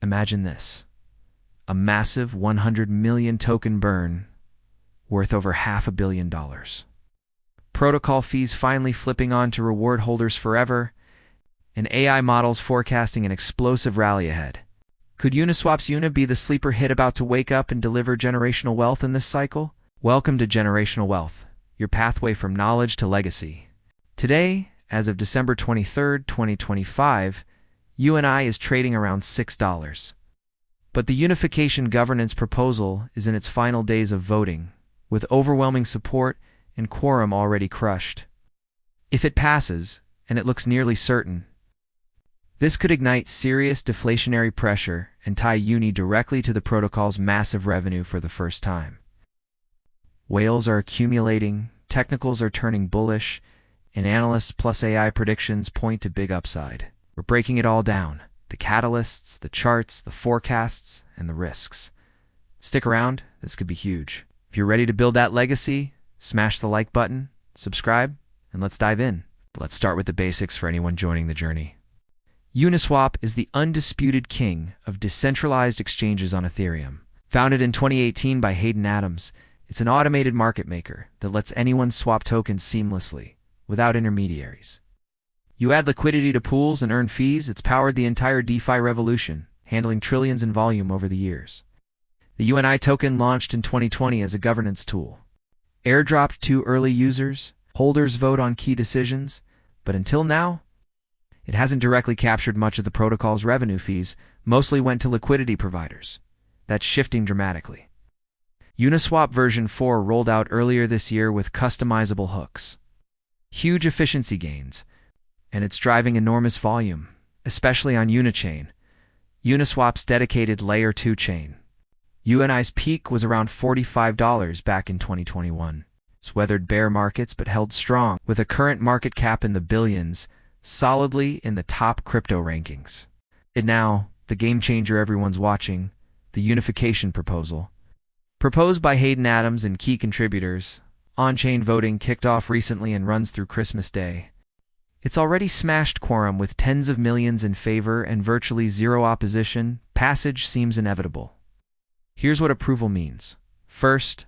Imagine this: a massive 100 million token burn worth over $500 million. Protocol fees finally flipping on to reward holders forever, and AI models forecasting an explosive rally ahead. Could Uniswap's UNI be the sleeper hit about to wake up and deliver generational wealth in this cycle? Welcome to Generational Wealth, your pathway from knowledge to legacy. Today, as of December 23, 2025, UNI is trading around $6. But the Unification governance proposal is in its final days of voting, with overwhelming support and quorum already crushed. If it passes, and it looks nearly certain, this could ignite serious deflationary pressure and tie UNI directly to the protocol's massive revenue for the first time. Whales are accumulating, technicals are turning bullish, and analysts plus AI predictions point to big upside. We're breaking it all down: the catalysts, the charts, the forecasts, and the risks. Stick around, this could be huge. If you're ready to build that legacy, smash the like button, subscribe, and let's dive in. Let's start with the basics for anyone joining the journey. Uniswap is the undisputed king of decentralized exchanges on Ethereum. Founded in 2018 by Hayden Adams, it's an automated market maker that lets anyone swap tokens seamlessly, without intermediaries. You add liquidity to pools and earn fees. It's powered the entire DeFi revolution, handling trillions in volume over the years. The UNI token launched in 2020 as a governance tool. Airdropped to early users, holders vote on key decisions, but until now, it hasn't directly captured much of the protocol's revenue. Fees mostly went to liquidity providers. That's shifting dramatically. Uniswap version 4 rolled out earlier this year with customizable hooks. Huge efficiency gains, and it's driving enormous volume, especially on Unichain, Uniswap's dedicated Layer 2 chain. UNI's peak was around $45 back in 2021. It's weathered bear markets but held strong, with a current market cap in the billions, solidly in the top crypto rankings. And now, the game changer everyone's watching, the Unification proposal. Proposed by Hayden Adams and key contributors, on-chain voting kicked off recently and runs through Christmas Day. It's already smashed quorum with tens of millions in favor and virtually zero opposition. Passage seems inevitable. Here's what approval means. First,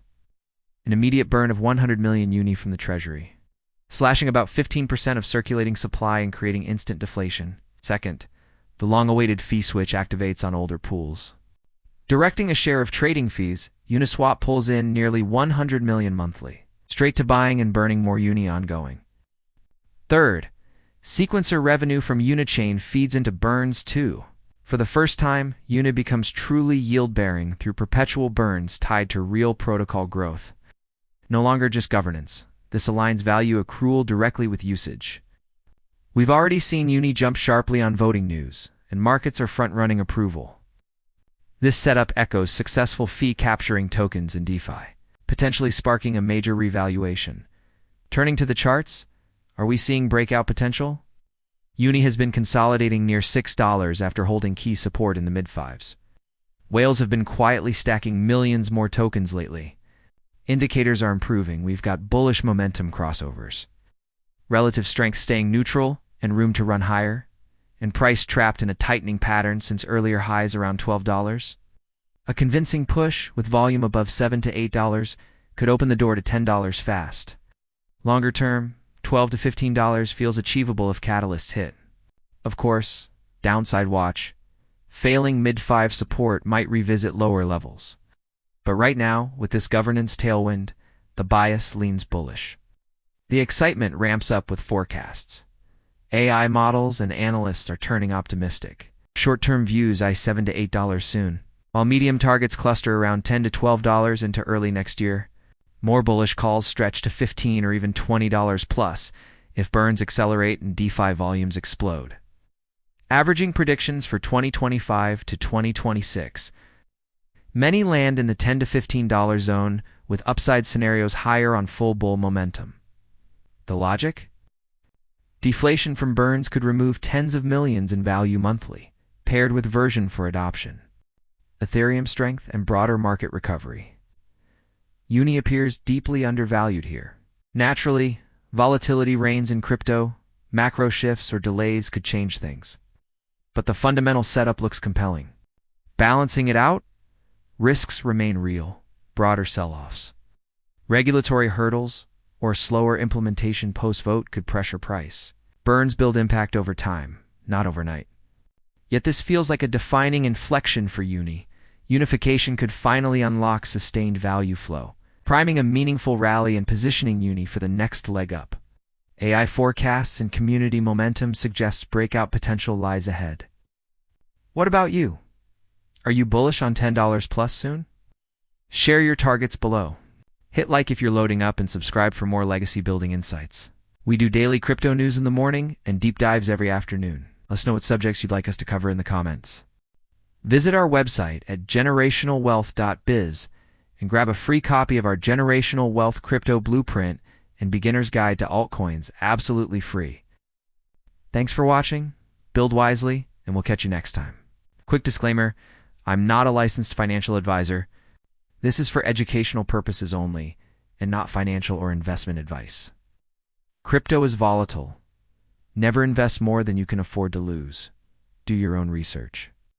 an immediate burn of 100 million UNI from the treasury, slashing about 15% of circulating supply and creating instant deflation. Second, the long-awaited fee switch activates on older pools. Directing a share of trading fees, Uniswap pulls in nearly 100 million monthly, straight to buying and burning more UNI ongoing. Third, sequencer revenue from Unichain feeds into burns too. For the first time, UNI becomes truly yield-bearing through perpetual burns tied to real protocol growth. No longer just governance. This aligns value accrual directly with usage. We've already seen UNI jump sharply on voting news, and markets are front-running approval. This setup echoes successful fee-capturing tokens in DeFi, potentially sparking a major revaluation. Turning to the charts, are we seeing breakout potential? UNI has been consolidating near $6 after holding key support in the mid-fives. Whales have been quietly stacking millions more tokens lately. Indicators are improving. We've got bullish momentum crossovers, relative strength staying neutral and room to run higher, and price trapped in a tightening pattern since earlier highs around $12. A convincing push with volume above $7 to $8 could open the door to $10 fast. Longer term, $12 to $15 feels achievable if catalysts hit. Of course, downside watch. Failing mid-5 support might revisit lower levels. But right now, with this governance tailwind, the bias leans bullish. The excitement ramps up with forecasts. AI models and analysts are turning optimistic. Short-term views eye $7 to $8 soon, while medium targets cluster around $10 to $12 into early next year. More bullish calls stretch to $15 or even $20 plus if burns accelerate and DeFi volumes explode. Averaging predictions for 2025 to 2026. Many land in the $10 to $15 zone, with upside scenarios higher on full bull momentum. The logic? Deflation from burns could remove tens of millions in value monthly, paired with version for adoption. Ethereum strength and broader market recovery. UNI appears deeply undervalued here. Naturally, volatility reigns in crypto. Macro shifts or delays could change things. But the fundamental setup looks compelling. Balancing it out, risks remain real, broader sell-offs. Regulatory hurdles or slower implementation post-vote could pressure price. Burns build impact over time, not overnight. Yet this feels like a defining inflection for UNI. Unification could finally unlock sustained value flow, priming a meaningful rally and positioning UNI for the next leg up. AI forecasts and community momentum suggest breakout potential lies ahead. What about you? Are you bullish on $10 plus soon? Share your targets below. Hit like if you're loading up and subscribe for more legacy building insights. We do daily crypto news in the morning and deep dives every afternoon. Let us know what subjects you'd like us to cover in the comments. Visit our website at generationalwealth.biz and grab a free copy of our Generational Wealth Crypto Blueprint and Beginner's Guide to Altcoins absolutely free. Thanks for watching, build wisely, and we'll catch you next time. Quick disclaimer, I'm not a licensed financial advisor. This is for educational purposes only and not financial or investment advice. Crypto is volatile. Never invest more than you can afford to lose. Do your own research.